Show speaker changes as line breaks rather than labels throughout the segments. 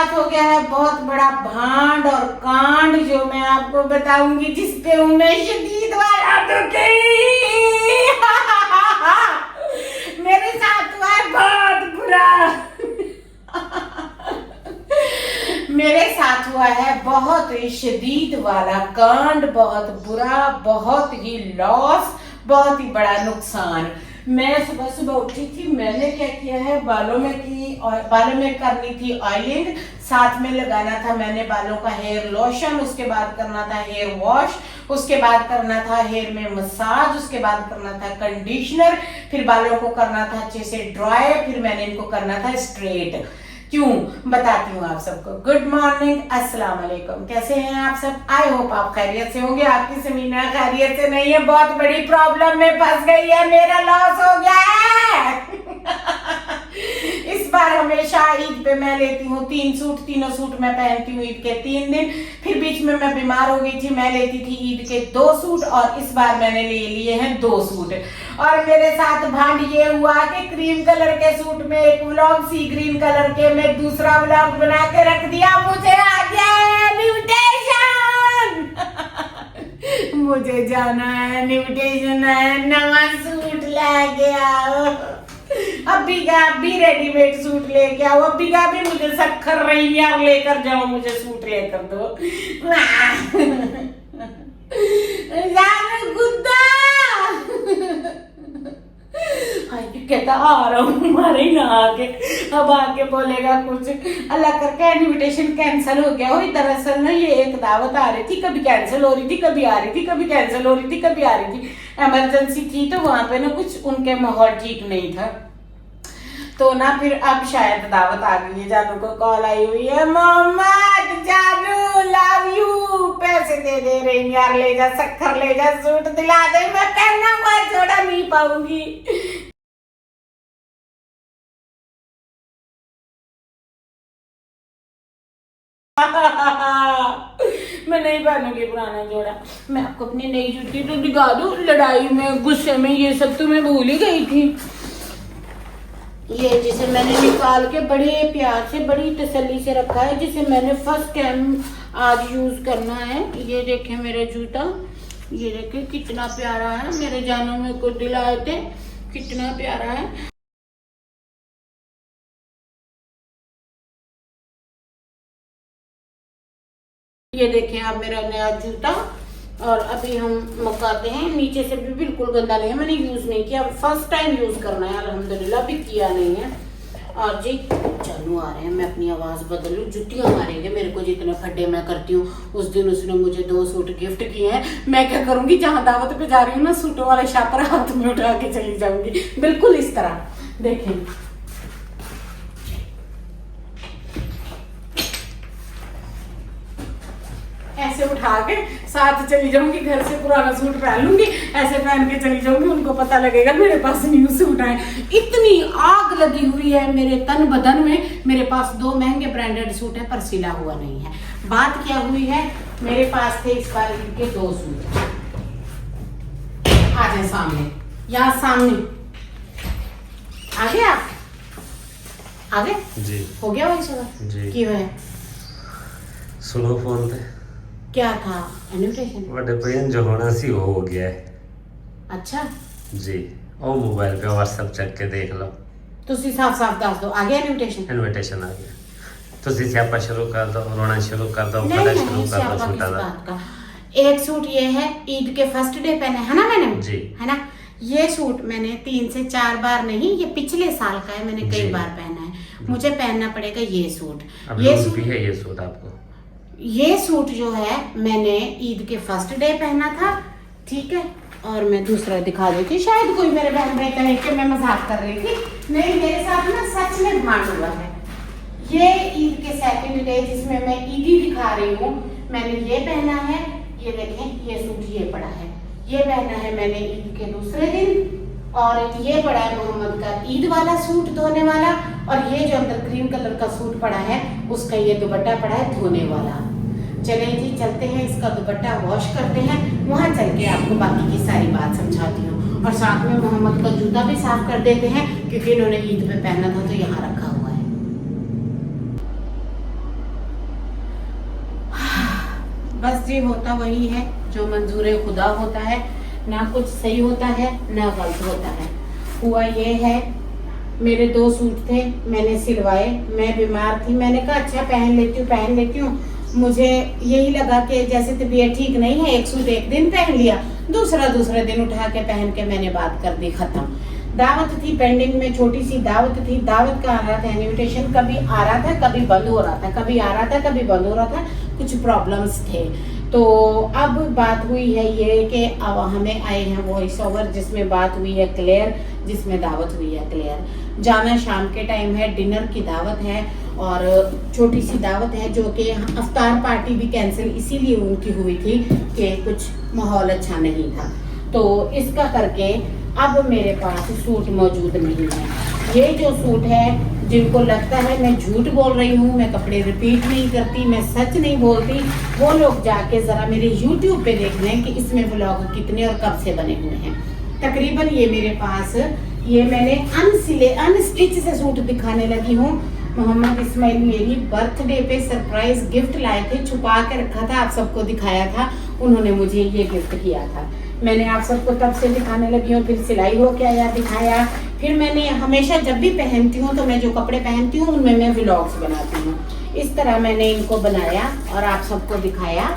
साथ हो गया है बहुत बड़ा भांड और कांड, जो मैं आपको बताऊंगी, जिसपे हूं मैं शदीद वाला दुखी। मेरे साथ हुआ है बहुत बुरा। मेरे साथ हुआ है बहुत ही शदीद वाला कांड, बहुत बुरा, बहुत ही लॉस, बहुत ही बड़ा नुकसान। मैं सुबह सुबह उठी थी, मैंने क्या किया है, बालों में करनी थी ऑयलिंग, साथ में लगाना था मैंने बालों का हेयर लोशन, उसके बाद करना था हेयर वॉश, उसके बाद करना था हेयर में मसाज, उसके बाद करना था कंडीशनर, फिर बालों को करना था अच्छे से ड्राई, फिर मैंने इनको करना था स्ट्रेट। क्यों बताती हूँ आप सबको। गुड मॉर्निंग, अस्सलाम वालेकुम, कैसे हैं आप सब? आई होप आप खैरियत से होंगे। आपकी समीना खैरियत से नहीं है, बहुत बड़ी प्रॉब्लम में फंस गई है, मेरा लॉस हो गया है। इस बार हमेशा ईद पे मैं लेती हूँ 3 सूट, तीनों सूट मैं पहनती हूँ ईद के 3 दिन, फिर बीच में मैं बीमार हो गई थी, मैं लेती थी ईद के 2 सूट, और इस बार मैंने ले लिए हैं 2 सूट। और मेरे साथ भांड ये हुआ कि क्रीम कलर के सूट में एक व्लॉग, सी ग्रीन कलर के में दूसरा व्लॉग बना के रख दिया। मुझे आ गया इन्विटेशन। मुझे जाना है, इन्विटेशन है, नवा सूट ला गया। अभी का अभी रेडीमेड सूट लेके आओ, अभी का भी मुझे शक्कर रही यार, लेकर जाओ, मुझे सूट लेकर दो। कहता आ रहा हूँ, हमारे ही ना आके, अब आके बोलेगा कुछ। अल्लाह करके इनविटेशन कैंसिल हो गया हो। दरअसल ना ये एक दावत आ रही थी, कभी कैंसिल हो रही थी, कभी आ रही थी, कभी कैंसिल हो रही थी, कभी आ रही थी, इमरजेंसी थी, तो वहां पे ना कुछ उनके माहौल ठीक नहीं था, तो ना फिर अब शायद दावत आ गई है। जानू को कॉल आई हुई है, मोहम्मद जानू लव यू, पैसे दे रही यार, ले जा शक्कर, ले जा सूट दिला दे, मैं पहनना हुआ जोड़ा नहीं पाऊंगी। मैं नहीं पहनूंगी पुराना जोड़ा। मैं आपको अपनी नई जूती तो दिखा दूं, लड़ाई में गुस्से में ये सब तो मैं भूल ही गई थी। ये जिसे मैंने निकाल के बड़े प्यार से, बड़ी तसल्ली से रखा है, जिसे मैंने फर्स्ट टाइम आज यूज करना है। ये देखें मेरा जूता, ये देखें कितना प्यारा है, मेरे जानों में को दिलाए थे, कितना प्यारा है। ये देखें आप मेरा नया जूता, और अभी हम मकाते हैं। नीचे से भी बिल्कुल गंदा नहीं है, मैंने यूज नहीं किया, फर्स्ट टाइम यूज करना है, अल्हम्दुलिल्लाह भी किया नहीं है। और जी जानू आ रहे हैं, मैं अपनी आवाज बदल लूं, जुतियां मारेंगे मेरे को, जितने फड्डे मैं करती हूँ। उस दिन उसने मुझे 2 सूट गिफ्ट किए हैं, मैं क्या करूंगी, जहां दावत पे जा रही हूँ ना, सूटों वाले शापर हाथ में उठा के चली जाऊंगी, बिल्कुल इस तरह। देखें ऐसे उठा के साथ चली जाऊंगी, घर से पुराना सूट पहन लूंगी, ऐसे पहन के चली जाऊंगी, उनको पता लगेगा मेरे पास न्यू सूट आए। इतनी आग लगी हुई है मेरे तन बदन में। मेरे पास 2 महंगे ब्रांडेड सूट है, पर सिला हुआ नहीं है। बात क्या हुई है, मेरे पास थे इस बार इनके 2 सूट। आ जाए सामने, यहाँ सामने आ गए आप, आ गए जी, हो गया वही सब जी की है।
सुनो फोन पे
क्या था, इनविटेशन
बड़े बहन जो होना सी हो गया है।
अच्छा
जी, और मोबाइल पे व्हाट्सएप चेक के देख लो,
ਤੁਸੀਂ ਸਾਫ਼-ਸਾਫ਼ ਦੱਸ ਦਿਓ ਆ ਗਿਆ
इनविटेशन आ गया। ਤੁਸੀਂ ਸਿਆਪਾ शुरू कर दो, रोना शुरू कर दो, फटा शुरू कर दो, छूटा दो।
एक सूट ये है, ईद के फर्स्ट डे पहना है ना मैंने
जी,
है ना। ये सूट मैंने 3 से 4 बार नहीं, ये पिछले साल का है, मैंने कई बार पहना है। मुझे पहनना पड़ेगा ये सूट।
ये सूट भी है, ये सूट आपको,
ये सूट जो है मैंने ईद के फर्स्ट डे पहना था, ठीक है। और मैं दूसरा दिखा देती, शायद कोई मेरे बहन भाई कहे कि मैं मजाक कर रही थी, नहीं, मेरे साथ ना सच में भांड हुआ है। ये ईद के सेकंड डे, जिसमें मैं ईदी दिखा रही हूँ, मैंने ये पहना है, ये देखें ये सूट ये पड़ा है, ये पहना है मैंने ईद के दूसरे दिन, और ये पड़ा है मोहम्मद का ईद वाला सूट धोने वाला, और ये जो अंदर क्रीम कलर का सूट पड़ा है, उसका ये दुपट्टा पड़ा है धोने वाला। चले जी चलते हैं, इसका दुपट्टा वॉश करते हैं, वहां चल के आपको बाकी की सारी बात समझाती हूँ। और साथ में मोहम्मद का जूता भी साफ कर देते हैं, क्योंकि इन्होंने ईद पे पहना था, तो यहाँ रखा हुआ है। मर्जी होता वही है, जो मंजूर खुदा होता है। ना कुछ सही होता है ना गलत होता है। हुआ ये है, मेरे 2 सूट थे, मैंने सिलवाए, मैं बीमार थी, मैंने कहा अच्छा पहन लेती हूँ। मुझे यही लगा कि जैसे तबीयत ठीक नहीं है, एक सूट एक दिन पहन लिया, दूसरे दिन उठा के पहन के मैंने बात कर दी, खत्म। दावत थी पेंडिंग में, छोटी सी दावत थी, दावत का आ रहा था इनविटेशन, कभी आ रहा था कभी बंद हो रहा था, कभी आ रहा था कभी बंद हो रहा था, कुछ प्रॉब्लम्स थे। तो अब बात हुई है ये कि अब हमें आए हैं वॉइस ओवर, जिसमें बात हुई है क्लियर, जिसमें दावत हुई है क्लियर। जाना शाम के टाइम है, डिनर की दावत है और छोटी सी दावत है, जो कि अफ्तार पार्टी भी कैंसिल इसीलिए उनकी हुई थी कि कुछ माहौल अच्छा नहीं था। तो इसका करके अब मेरे पास सूट मौजूद नहीं है। ये जो सूट है, जिनको लगता है मैं झूठ बोल रही हूँ, मैं कपड़े रिपीट नहीं करती, मैं सच नहीं बोलती, वो लोग जाके ज़रा मेरे YouTube पे देख लें कि इसमें व्लॉग कितने और कब से बने हुए हैं। तकरीबन ये मेरे पास, ये मैंने अनस्टिच से सूट दिखाने लगी हूँ। मोहम्मद इस्माइल मेरी बर्थडे पे सरप्राइज गिफ्ट लाए थे, छुपा के रखा था, आप सबको दिखाया था, उन्होंने मुझे ये गिफ्ट किया था। मैंने आप सबको तब से दिखाने लगी हूँ, फिर सिलाई हो के आया दिखाया, फिर मैंने हमेशा जब भी पहनती हूँ तो मैं जो कपड़े पहनती हूँ उनमें मैं व्लॉग्स बनाती हूँ। इस तरह मैंने इनको बनाया और आप सबको दिखाया।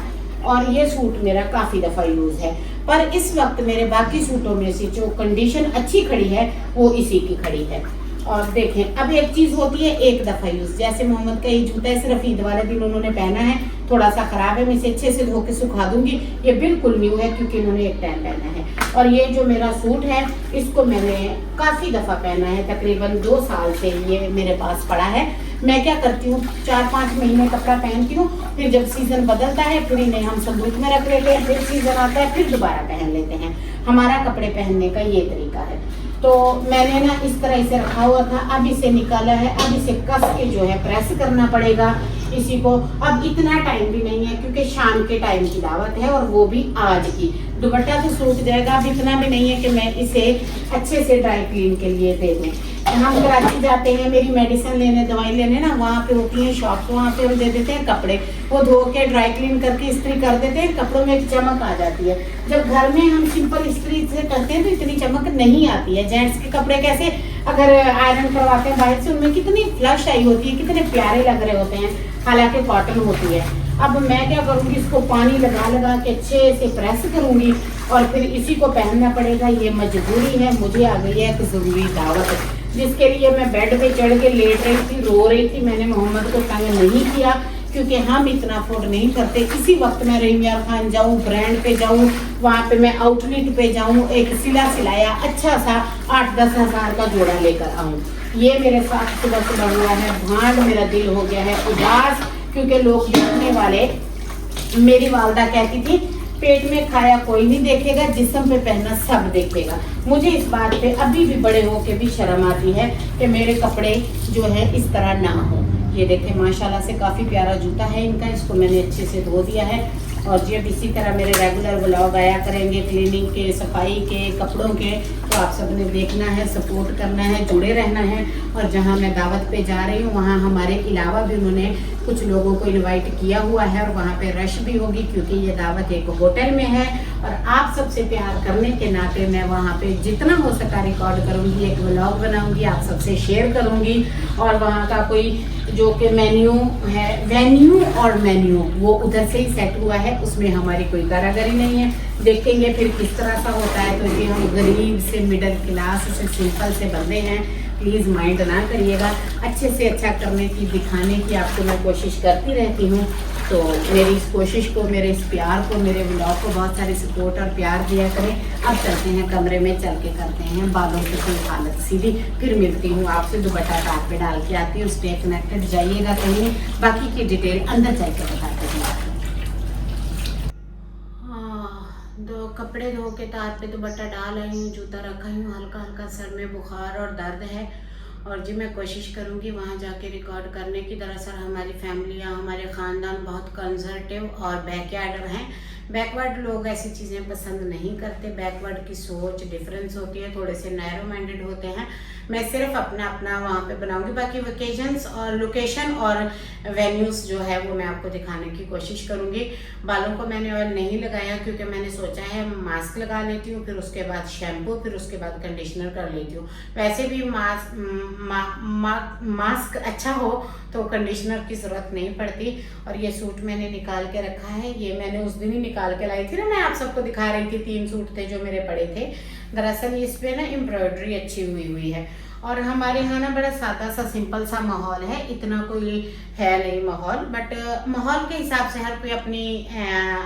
और ये सूट मेरा काफ़ी दफ़ा यूज़ है, पर इस वक्त मेरे बाकी सूटों में से जो कंडीशन अच्छी खड़ी है वो इसी की खड़ी है। और देखें, अब एक चीज़ होती है एक दफ़ा यूज़, जैसे मोहम्मद का ये जूता है, सिर्फ ईद वाले दिन उन्होंने पहना है, थोड़ा सा ख़राब है, मैं इसे अच्छे से धो के सुखा दूंगी। ये बिल्कुल न्यू है क्योंकि इन्होंने एक टाइम पहना है। और ये जो मेरा सूट है, इसको मैंने काफ़ी दफ़ा पहना है, तकरीबन 2 साल से ये मेरे पास पड़ा है। मैं क्या करती हूँ, 4-5 महीने कपड़ा पहनती हूँ, फिर जब सीज़न बदलता है फिर इन्हें हम संदूक में रख लेते हैं, फिर सीज़न आता है फिर दोबारा पहन लेते हैं। हमारा कपड़े पहनने का ये तरीका है। तो मैंने ना इस तरह इसे रखा हुआ था, अब इसे निकाला है, अब इसे कस के जो है प्रेस करना पड़ेगा इसी को। अब इतना टाइम भी नहीं है क्योंकि शाम के टाइम की दावत है और वो भी आज की। दुपट्टा तो सूख जाएगा, अब इतना भी नहीं है कि मैं इसे अच्छे से ड्राई क्लीन के लिए दे दूँ। हम कराची जाते हैं मेरी मेडिसिन लेने, दवाई लेने ना, वहाँ पे होती है शॉप, वहाँ पे हम दे देते हैं कपड़े, वो धो के ड्राई क्लीन करके इस्त्री कर देते हैं, कपड़ों में एक चमक आ जाती है। जब घर में हम सिंपल इस्त्री से करते हैं तो इतनी चमक नहीं आती है। जेंट्स के कपड़े कैसे अगर आयरन करवाते हैं बाहर से, उनमें कितनी फ्लश आई होती है, कितने प्यारे लग रहे होते हैं, हालांकि कॉटन होती है। अब मैं क्या करूँगी, इसको पानी लगा के अच्छे से प्रेस करूँगी और फिर इसी को पहनना पड़ेगा। ये मजबूरी है, मुझे आ गई है एक ज़रूरी दावत, जिसके लिए मैं बेड पे चढ़ के लेट रही थी, रो रही थी। मैंने मोहम्मद को तंग नहीं किया क्योंकि हम इतना अफोर्ड नहीं करते। इसी वक्त मैं रहीमिया खान जाऊँ, ब्रांड पे जाऊँ, वहाँ पे मैं आउटलेट पे जाऊँ, एक सिलाया अच्छा सा 8-10 हज़ार का जोड़ा लेकर आऊँ। ये मेरे साथ सुबह हुआ है। भांड मेरा दिल हो गया है उदास, क्योंकि लोग देखने वाले, मेरी वालदा कहती थी पेट में खाया कोई नहीं देखेगा, जिस्म पे पहनना सब देखेगा। मुझे इस बात पे अभी भी बड़े होके भी शर्म आती है कि मेरे कपड़े जो है इस तरह ना हो। ये देखें माशाल्लाह से काफ़ी प्यारा जूता है इनका, इसको मैंने अच्छे से धो दिया है। और जब इसी तरह मेरे रेगुलर व्लॉग आया करेंगे क्लीनिंग के, सफाई के, कपड़ों के, तो आप सब ने देखना है, सपोर्ट करना है, जुड़े रहना है। और जहाँ मैं दावत पे जा रही हूँ वहाँ हमारे अलावा भी उन्होंने कुछ लोगों को इनवाइट किया हुआ है और वहाँ पे रश भी होगी क्योंकि ये दावत एक होटल में है। और आप सबसे प्यार करने के नाते मैं वहाँ पे जितना हो सका रिकॉर्ड करूँगी, एक व्लॉग बनाऊँगी, आप सबसे शेयर करूँगी। और वहाँ का कोई जो कि मेन्यू है, वेन्यू और मेन्यू वो उधर से ही सेट हुआ है, उसमें हमारी कोई कारागरी नहीं है। देखेंगे फिर किस तरह का होता है। तो ये हम गरीब से मिडिल क्लास से सिंपल से बंदे हैं, प्लीज़ माइंड ना करिएगा। अच्छे से अच्छा करने की, दिखाने की आपको मैं कोशिश करती रहती हूँ। तो मेरी इस कोशिश को, मेरे इस प्यार को, मेरे व्लॉग को बहुत सारी सपोर्ट और प्यार दिया करें। अब चलते हैं कमरे में, चल के करते हैं बालों की कोई हालत सीधी। फिर मिलती हूँ आपसे, दुपट्टा कार पे डाल के आती हूँ। स्टे कनेक्टेड, जाइएगा कहीं, बाकी की डिटेल अंदर जाकर बताते हैं। दो कपड़े धो के तार पे दुपट्टा डाल आई हूँ, जूता रखा हूँ, हल्का हल्का सर में बुखार और दर्द है। और जी मैं कोशिश करूँगी वहाँ जाके रिकॉर्ड करने की। दरअसल हमारी फैमिलियाँ, हमारे ख़ानदान बहुत कंजर्वेटिव और बैकयार्डर हैं, बैकवर्ड लोग ऐसी चीज़ें पसंद नहीं करते, बैकवर्ड की सोच डिफरेंस होती है, थोड़े से नैरो माइंडेड होते हैं। मैं सिर्फ अपना वहाँ पे बनाऊंगी, बाकी वेकेशंस और लोकेशन और वेन्यूज़ जो है वो मैं आपको दिखाने की कोशिश करूँगी। बालों को मैंने ऑयल नहीं लगाया क्योंकि मैंने सोचा है मास्क लगा लेती हूँ, फिर उसके बाद शैम्पू, फिर उसके बाद कंडीशनर कर लेती हूँ। वैसे भी मास्क अच्छा हो तो कंडीशनर की ज़रूरत नहीं पड़ती। और ये सूट मैंने निकाल के रखा है, ये मैंने उस दिन ही निकाल के लाई थी ना, मैं आप सबको दिखा रही थी 3 सूट थे जो मेरे पड़े थे। दरअसल इस पे ना एम्ब्रॉयडरी अच्छी हुई है। और हमारे यहाँ ना बड़ा सादा सा सिंपल सा माहौल है, इतना कोई है नहीं माहौल, बट माहौल के हिसाब से हर कोई अपनी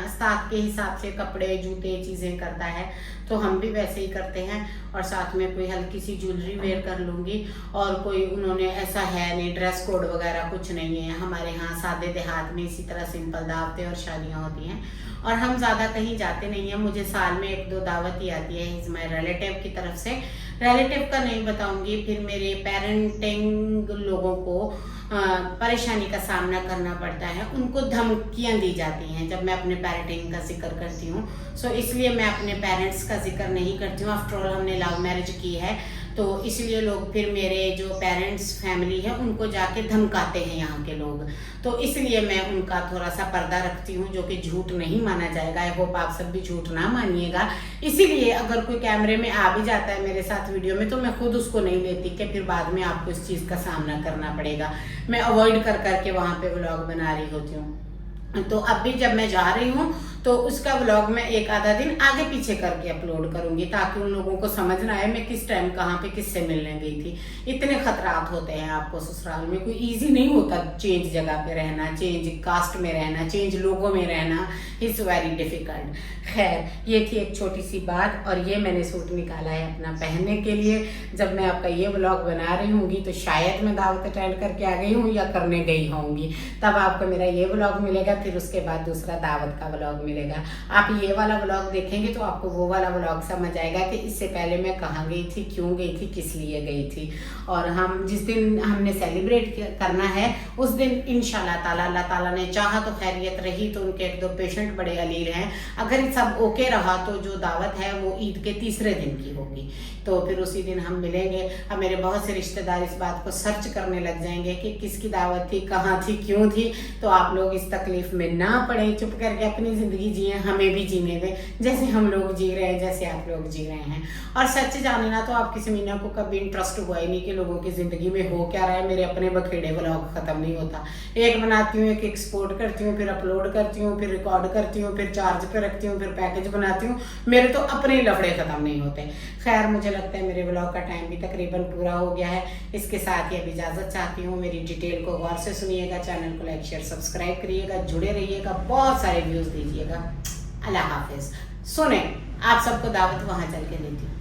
साथ के हिसाब से कपड़े जूते चीज़ें करता है, तो हम भी वैसे ही करते हैं। और साथ में कोई हल्की सी ज्वेलरी वेयर कर लूँगी। और कोई उन्होंने ऐसा है नहीं, ड्रेस कोड वगैरह कुछ नहीं है हमारे यहाँ। सादे देहात में इसी तरह सिंपल दावतें और शादियाँ होती हैं, और हम ज़्यादा कहीं जाते नहीं हैं। मुझे साल में 1-2 दावत ही आती है इस माय रिलेटिव की तरफ से। रिलेटिव का नहीं बताऊंगी, फिर मेरे पेरेंटिंग लोगों को परेशानी का सामना करना पड़ता है, उनको धमकियां दी जाती हैं जब मैं अपने पेरेंटिंग का जिक्र करती हूँ। सो इसलिए मैं अपने पेरेंट्स का जिक्र नहीं करती हूँ। आफ्टर ऑल हमने लव मैरिज की है, तो इसलिए लोग फिर मेरे जो पेरेंट्स फैमिली है उनको जाके धमकाते हैं यहाँ के लोग, तो इसलिए मैं उनका थोड़ा सा पर्दा रखती हूँ, जो कि झूठ नहीं माना जाएगा। आई होप आप सब भी झूठ ना मानिएगा। इसीलिए अगर कोई कैमरे में आ भी जाता है मेरे साथ वीडियो में, तो मैं खुद उसको नहीं लेती कि फिर बाद में आपको इस चीज़ का सामना करना पड़ेगा। मैं अवॉइड कर करके वहाँ पे व्लॉग बना रही होती हूँ। तो अब भी जब मैं जा रही हूँ तो उसका व्लॉग मैं 1-आधा दिन आगे पीछे करके अपलोड करूंगी, ताकि उन लोगों को समझ ना आए मैं किस टाइम कहाँ पे किससे मिलने गई थी। इतने खतरात होते हैं आपको ससुराल में, कोई इजी नहीं होता चेंज जगह पे रहना, चेंज कास्ट में रहना, चेंज लोगों में रहना, इट्स वेरी डिफिकल्ट। खैर, ये थी एक छोटी सी बात। और ये मैंने सूट निकाला है अपना पहनने के लिए। जब मैं आपका ये व्लॉग बना रही होंगी तो शायद मैं दावत अटेंड करके आ गई हूँ या करने गई होंगी, तब आपको मेरा ये व्लॉग मिलेगा। फिर उसके बाद दूसरा दावत का व्लॉग मिलेगा। आप ये वाला व्लॉग देखेंगे तो आपको वो वाला व्लॉग समझ आएगा कि इससे पहले मैं कहाँ गई थी, क्यों गई थी, किस लिए गई थी। और हम जिस दिन हमने सेलिब्रेट करना है उस दिन इंशाल्लाह ताला, अल्लाह ताला ने चाहा तो खैरियत रही तो उनके 1-2 पेशेंट बड़े अलील हैं, अगर सब ओके रहा तो जो दावत है वो ईद के तीसरे दिन की होगी, तो फिर उसी दिन हम मिलेंगे। अब मेरे बहुत से रिश्तेदार इस बात को सर्च करने लग जाएंगे कि किसकी दावत थी, कहाँ थी, क्यों थी। तो आप लोग इस तकलीफ में ना पड़े, चुप करके अपनी ज़िंदगी जिए, हमें भी जीने दें जैसे हम लोग जी रहे हैं, जैसे आप लोग जी रहे हैं। और सच जाने ना तो आपकी ज़मीना को कभी इंटरेस्ट हुआ ही नहीं कि लोगों की ज़िंदगी में हो क्या रहा है। मेरे अपने बखेड़े व्लॉग ख़त्म नहीं होता, एक बनाती हूँ, एक एक्सपोर्ट करती हूँ, फिर अपलोड करती हूँ, फिर रिकॉर्ड करती हूँ, फिर चार्ज पे रखती हूँ, फिर पैकेज बनाती हूँ। मेरे तो अपने लफड़े ख़त्म नहीं होते। खैर, मुझे लगता है मेरे व्लॉग का टाइम भी तकरीबन पूरा हो गया है। इसके साथ ही अब इजाज़त चाहती हूँ। मेरी डिटेल को गौर से सुनिएगा, चैनल को लाइक शेयर सब्सक्राइब करिएगा, जुड़े रहिएगा, बहुत सारे व्यूज़ दीजिएगा। अल्लाह हाफिज़। सुने, आप सबको दावत वहाँ चल के देती हूँ।